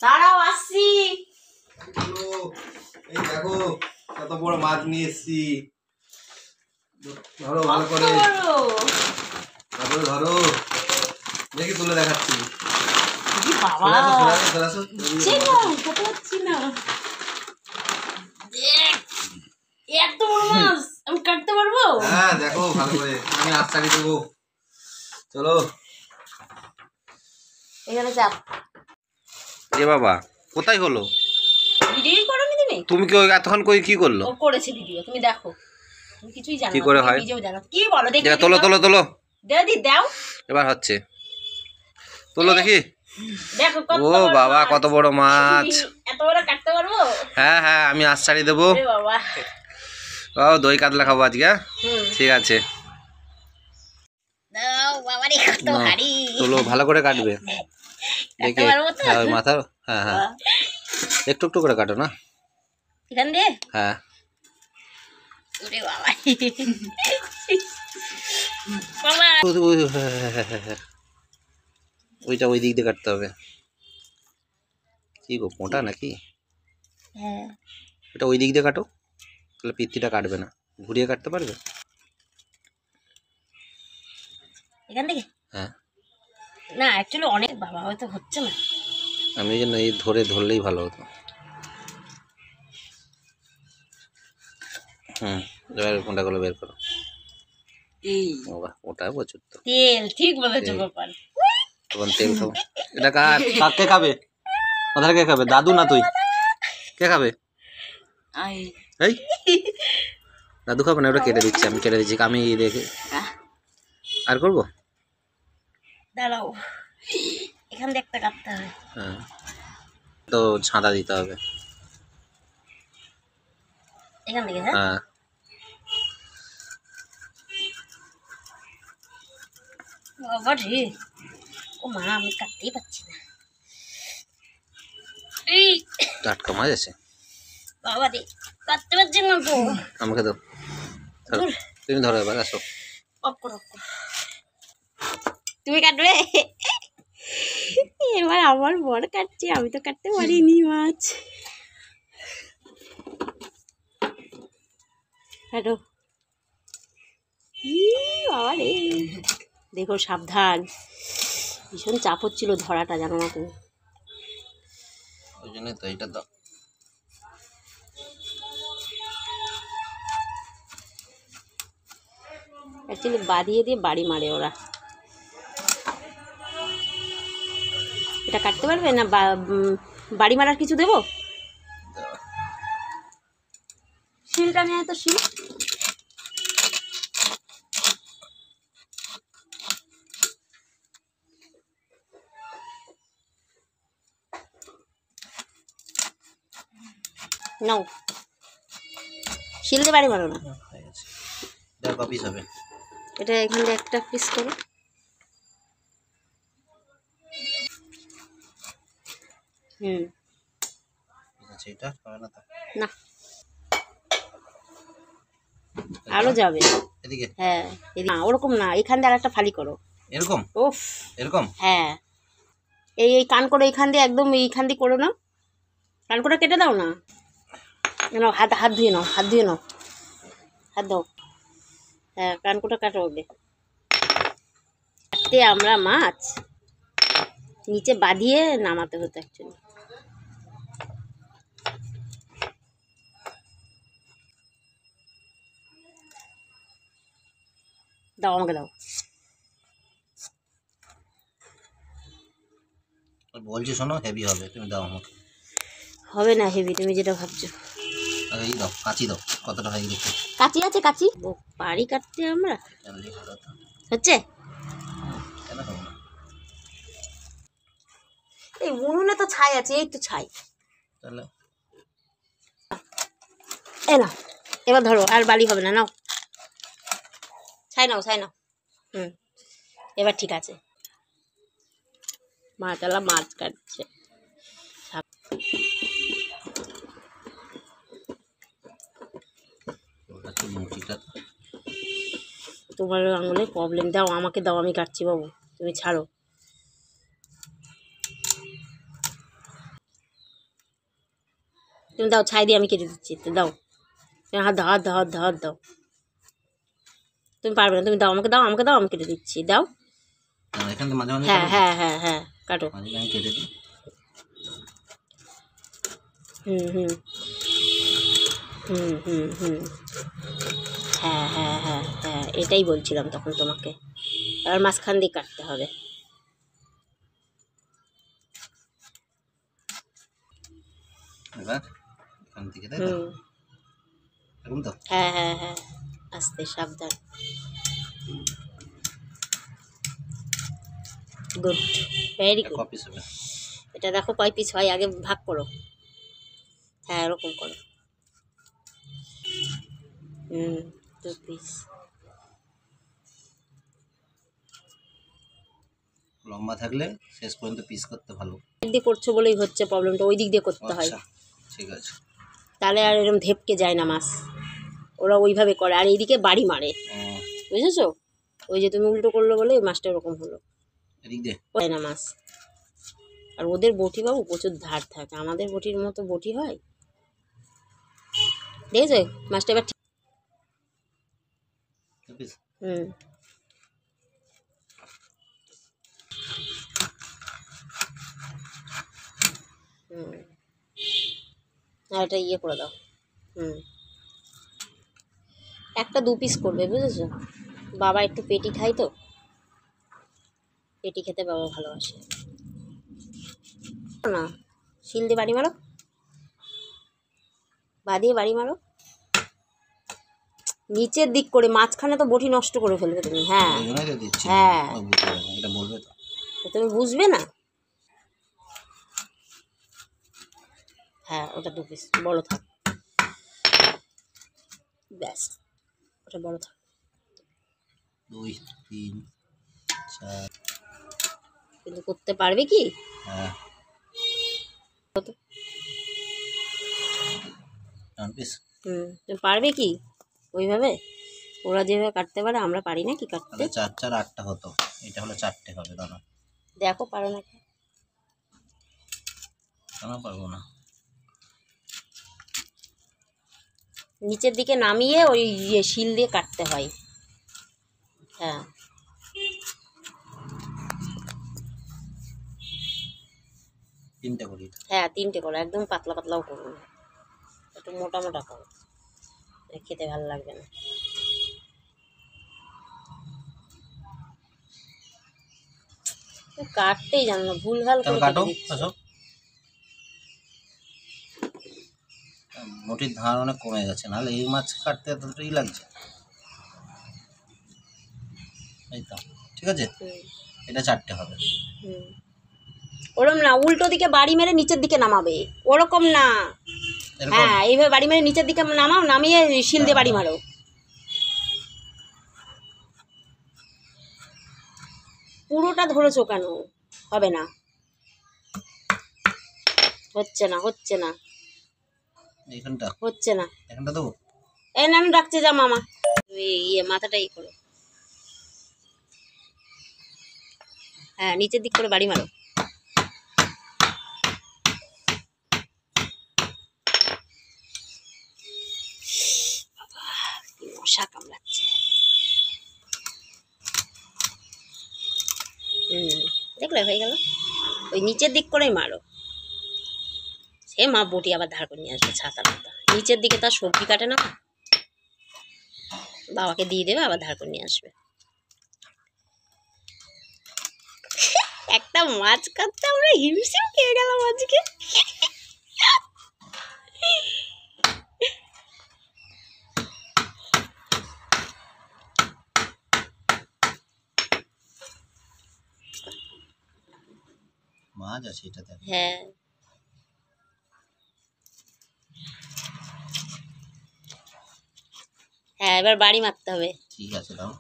তারাও আসছি। এই দেখো কত বড় মাছ নিয়ে এসেছি। ধরো ভালো করে, ধরো ধরো, দেখি তুলে দেখাচ্ছি। এত বড় মাছ আমি কাটতে পারবো? হ্যাঁ দেখো ভালো করে, আমি আস্তারি দেবো। চলো এখানে চাপ। এ বাবা কোথায় হলো? ভিডিও করোনি তুমি? তুমি কি এতক্ষণ কই কি করলো? ও করেছে ভিডিও, তুমি দেখো। তুমি কিছুই জানো না, কি করে হয়? নিজেও জানো। কি বলো দেখি? তোলো তোলো তোলো। দাদি দাও। এবার হচ্ছে, তোলো দেখি। দেখো কত ও বড় বাবা মাছ। কত বড় মাছ। এত বড় কাটতে পারবো? হ্যাঁ হ্যাঁ আমি আস্তারি দেবো। এ বাবা, ও দই কাতলা খাবো আজকে। ঠিক আছে দাও বাবা রে, কত ভারী। তোলো ভালো করে কাটবে দেখি। হ্যাঁ ওই মাথা, হ্যাঁ হ্যাঁ একটু একটু করে কাটো না এখান দিয়ে। হ্যাঁ ওরে বাবা বাবা, ওইটা ওই দিক দিয়ে কাটতে হবে। কি গো মোটা নাকি? হ্যাঁ ওটা ওই দিক দিয়ে কাটো, তাহলে পিত্তিটা কাটবে না। ঘুরিয়ে কাটতে পারবে? এখান থেকে। হ্যাঁ না অ্যাকচুয়ালি অনেক বাবা হয়তো হচ্ছে না। আমি এই জন্য এই ধরলেই ভালো হতো। এবার কোনটাগুলো বের করো। এই বাবা ওটা প্রচুর তো তেল, ঠিক বলেছো গোপাল। তখন তেল খাবো। এটা কে খাবে? ওধার কে খাবে? দাদু না তুই? কে খাবে? এই দাদু খাবে না? ওটা কেটে দিচ্ছি, আমি কেটে দিচ্ছি। আমি দেখে আর করবো। দাঁড়াও, এখান দিয়ে একটা কাটতে হবে। হ্যাঁ তো ছাঁদা দিতে হবে এখান থেকে। হ্যাঁ বাবা রে, ও মা আমি কাটতেই পারছি না। এই টাটকা মাছ আছে বাবা রে, কাটতে পারছি না তো। আমাকে দাও, তুমি ধরো এবার। আসো অফ করো, তুমি কাটবে। এবার আমার বড় কাটছে, আমি তো কাটতে পারিনি মাছ। কাটো। বাবা রে, দেখো সাবধান, ভীষণ চাপ হচ্ছিল ধরাটা, জানো না তুমি? ওই জন্য তো এইটা দাও। অ্যাকচুয়ালি বাঁধিয়ে দিয়ে বাড়ি মারে ওরা। এটা কাটতে পারবে না? বাড়ি মারার কিছু দেবো? শিলটা নেয় তো, শিল। নাও, শিল দিয়ে বাড়ি মারো না। পিস হবে এটা এখান থেকে একটা পিস করো। এটা হবে না তো? না আরো যাবে এদিকে। হ্যাঁ না ওরকম না, এখান দিয়ে আর একটা ফালি করো। এরকম? ওফ এরকম? হ্যাঁ, এই এই কান করে এইখান দিয়ে, একদম এইখান দিয়ে করো না। কান করে কেটে দাও না। নাও হাত, হাত ধুয়ে নাও, হাত ধুয়ে নাও, হাত দাও। হ্যাঁ কান কোটা কাটো ওকে। কাটতে আমরা মাছ নিচে বাঁধিয়ে নামাতে হতো অ্যাকচুয়ালি। দাও আমাকে দাও। বলছি শোনো, হেভি হবে, তুমি দাও আমাকে। হবে না হেভি, তুমি যেটা ভাবছো। এই দাও, কাঁচি দাও। কতটা হয় দেখো। কাঁচি আছে, কাঁচি ও পারি কাটতে আমরা। হচ্ছে কেন হবে না? এই উনুনে তো ছাই আছে, এই তো ছাই। তাহলে এই না, এবার ধরো, আর বালি হবে না, নাও ছাই নাও, ছাই নাও। এবার ঠিক আছে। মাছালা মাছ কাটছে। তোমার আঙুলে প্রবলেম, দাও আমাকে দাও, আমি কাটছি বাবু, তুমি ছাড়ো। তুমি দাও, ছাই দিয়ে আমি কেটে দিচ্ছি, তো দাও। তুমি হাত দাও, হাত দাও, হাত দাও, হাত দাও। তুমি পারবে না, তুমি দাও, আমাকে দাও, আমাকে দাও, আমি কেটে দিচ্ছি, দাও। এখান থেকে মাঝে মাঝে হ্যাঁ হ্যাঁ হ্যাঁ হ্যাঁ, কাটো। মাঝে আমি কেটে দিই। হুম হুম হুম হুম হুম, হ্যাঁ হ্যাঁ হ্যাঁ হ্যাঁ, এটাই বলছিলাম তখন তোমাকে। আর মাঝখান দিয়ে কাটতে হবে। এবার এখান থেকে, তাই তো? হুম, এরকম তো? হ্যাঁ হ্যাঁ হ্যাঁ, আস্তে, সাবধান। Good, very good. কপিস হবে। এটা দেখো কয় পিস হয়, আগে ভাগ করো। হ্যাঁ, এরকম করো। 2 পিস। লম্বা থাকলে শেষ পর্যন্ত পিস করতে ভালো। দিক দিয়ে করছো বলেই হচ্ছে প্রবলেমটা, ওই দিক দিয়ে করতে হয়, আচ্ছা ঠিক আছে। তাহলে আর এরকম ধেপকে যায় না মাছ। ওরা ওইভাবে করে, আর এইদিকে বাড়ি মারে, বুঝেছো? ওই যে তুমি উল্টো করলো বলে ওই মাছটা ওরকম হলো, এদিক দে। হয় না মাছ। আর ওদের বটি বাবু প্রচুর ধার থাকে, আমাদের বটির মতো বটি হয়? দেখেছো মাছটা এবার ঠিক। হুম, হুম, আর এটা ইয়ে করে দাও। হুম, একটা 2 পিস করবে, বুঝেছো? বাবা একটু পেটি খাই তো, পেটি খেতে বাবা ভালোবাসে না। শিল দিয়ে বাড়ি মারো, বা দিয়ে বাড়ি মারো, নিচের দিক করে, মাঝখানে তো বটি নষ্ট করে ফেলবে তুমি। হ্যাঁ হ্যাঁ, এটা বলবে তো। তো তুমি বুঝবে না। হ্যাঁ, ওটা 2 পিস বড় থাক, ব্যাস, ওটা বড় থাক। 2 3 4। কিন্তু করতে পারবে কি? হ্যাঁ, 1 পিস। তুমি পারবে কি ওইভাবে? ওরা যেভাবে কাটতে পারে আমরা পারি না কি কাটতে? 4 4 8টা হতো, এটা হলো 4টে হবে। দাঁড়াও, দেখো পারো নাকি। কেন পারবো না? নিচের দিকে নামিয়ে ওই ইয়ে শিল দিয়ে কাটতে হয়। হ্যাঁ, 3টে করি। হ্যাঁ 3টে করো, একদম পাতলা পাতলাও করো না, একটু মোটা মোটা করো, খেতে ভালো লাগবে না। কাটতেই জানো না, ভুলভাল করে কাটো। কেটে দিচ্ছ। আসো, মোটির ধার অনেক কমে গেছে, নাহলে এই মাছ কাটতে এতটাই লাগছে। এই তো ঠিক আছে, এটা 4টে হবে। ওরকম না, উল্টো দিকে বাড়ি মেরে নিচের দিকে নামাবে, ওরকম না। হ্যাঁ, এইভাবে বাড়ি মেরে নিচের দিকে নামাও, নামিয়ে শিল দিয়ে বাড়ি মারো। পুরোটা ধরেছো কেন? হবে না, হচ্ছে না, হচ্ছে না, এইখানটা হচ্ছে না। এখানটা দেবো। এই না, আমি রাখছি, যা মামা, ইয়ে মাথাটাই করো। হ্যাঁ, নিচের দিক করে বাড়ি মারো। মশা কামড়াচ্ছে। দেখলে হয়ে গেল, ওই নিচের দিক করেই মারো। সে মা বটি আবার ধার করে নিয়ে আসবে, ছাতা মাথা, নিচের দিকে তার সবজি কাটে না, বাবাকে দিয়ে দেবে, আবার ধার করে নিয়ে আসবে। একটা মাছ কাটতে আমরা হিমশিম খেয়ে গেলাম আজকে। মাছ আছে এটাতে। হ্যাঁ, হ্যাঁ, এবার বাড়ি মারতে হবে। ঠিক আছে, দাও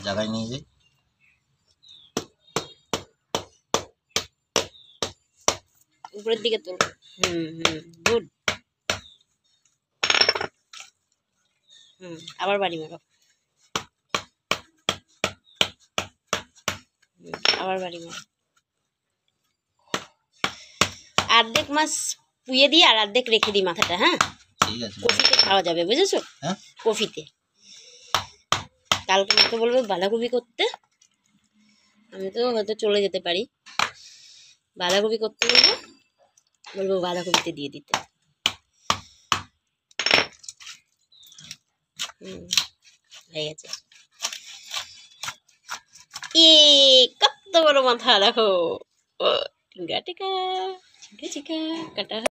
জায়গায় নিয়ে যাই। উপরের দিকে তোল। গুড। আবার বাড়ি মারো, আবার বাড়ি মারো। অর্ধেক মাছ পুয়ে দিয়ে আর অর্ধেক রেখে দিই মাথাটা। হ্যাঁ, ঠিক আছে, কফিতে খাওয়া যাবে, বুঝেছো? হ্যাঁ কফিতে কালকে মাকে বলবো বাঁধাকপি করতে, আমি তো হয়তো চলে যেতে পারি। বাঁধাকপি করতে বলবো, বলবো বাঁধাকপিতে দিয়ে দিতে। হয়ে গেছে। কত বড় মাথা দেখো, টিকা টিকা টিকা টিকা কাটা।